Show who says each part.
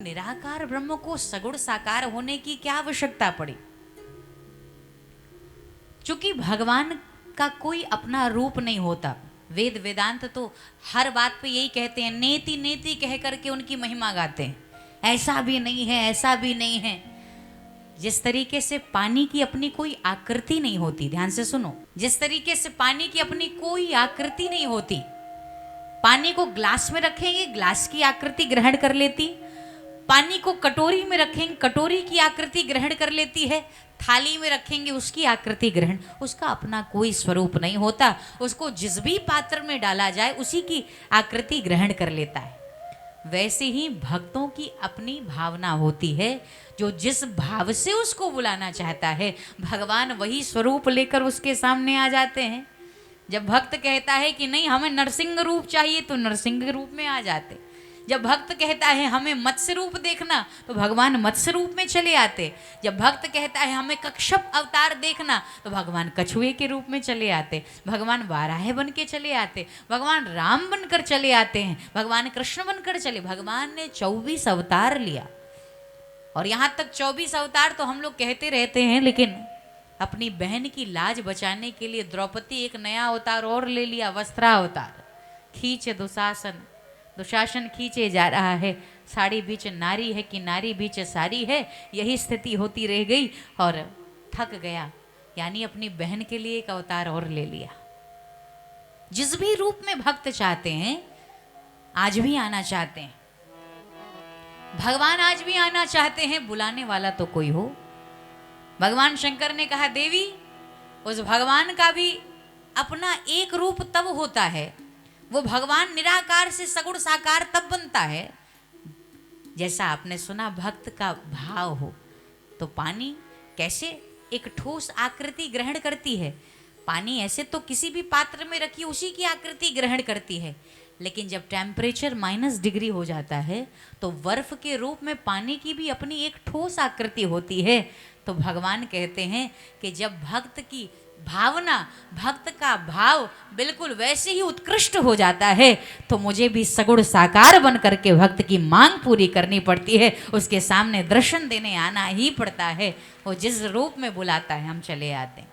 Speaker 1: निराकार ब्रह्म को सगुण साकार होने की क्या आवश्यकता पड़ी? क्योंकि भगवान का कोई अपना रूप नहीं होता। वेद वेदांत तो हर बात पे यही कहते हैं, नेति नेति कह करके उनकी महिमा गाते हैं। ऐसा भी नहीं है, ऐसा भी नहीं है। जिस तरीके से पानी की अपनी कोई आकृति नहीं होती, ध्यान से सुनो, जिस तरीके से पानी की अपनी कोई आकृति नहीं होती, पानी को ग्लास में रखेंगे ग्लास की आकृति ग्रहण कर लेती, पानी को कटोरी में रखेंगे कटोरी की आकृति ग्रहण कर लेती है, थाली में रखेंगे उसकी आकृति ग्रहण, उसका अपना कोई स्वरूप नहीं होता। उसको जिस भी पात्र में डाला जाए उसी की आकृति ग्रहण कर लेता है। वैसे ही भक्तों की अपनी भावना होती है, जो जिस भाव से उसको बुलाना चाहता है भगवान वही स्वरूप लेकर उसके सामने आ जाते हैं। जब भक्त कहता है कि नहीं हमें नरसिंह रूप चाहिए तो नरसिंह रूप में आ जाते। जब भक्त कहता है हमें मत्स्य रूप देखना तो भगवान मत्स्य रूप में चले आते। जब भक्त कहता है हमें कच्छप अवतार देखना तो भगवान कछुए के रूप में चले आते। भगवान वाराह बन के चले आते, भगवान राम बनकर चले आते हैं, भगवान कृष्ण बनकर चले। भगवान ने 24 अवतार लिया, और यहाँ तक 24 अवतार तो हम लोग कहते रहते हैं, लेकिन अपनी बहन की लाज बचाने के लिए द्रौपदी एक नया अवतार और ले लिया, वस्त्रावतार। खींचे दुशासन खींचे जा रहा है, साड़ी बीच नारी है कि नारी बीच साड़ी है, यही स्थिति होती रह गई और थक गया, यानी अपनी बहन के लिए एक अवतार और ले लिया। जिस भी रूप में भक्त चाहते हैं आज भी आना चाहते हैं, भगवान आज भी आना चाहते हैं, बुलाने वाला तो कोई हो। भगवान शंकर ने कहा देवी, उस भगवान का भी अपना एक रूप तब होता है, वो भगवान निराकार से सगुण साकार तब बनता है जैसा आपने सुना भक्त का भाव हो। तो पानी कैसे एक ठोस आकृति ग्रहण करती है, पानी ऐसे तो किसी भी पात्र में रखी उसी की आकृति ग्रहण करती है, लेकिन जब टेम्परेचर -डिग्री हो जाता है तो बर्फ के रूप में पानी की भी अपनी एक ठोस आकृति होती है। तो भगवान कहते हैं कि जब भक्त की भावना, भक्त का भाव बिल्कुल वैसे ही उत्कृष्ट हो जाता है तो मुझे भी सगुण साकार बन करके भक्त की मांग पूरी करनी पड़ती है, उसके सामने दर्शन देने आना ही पड़ता है। वो जिस रूप में बुलाता है हम चले आते हैं।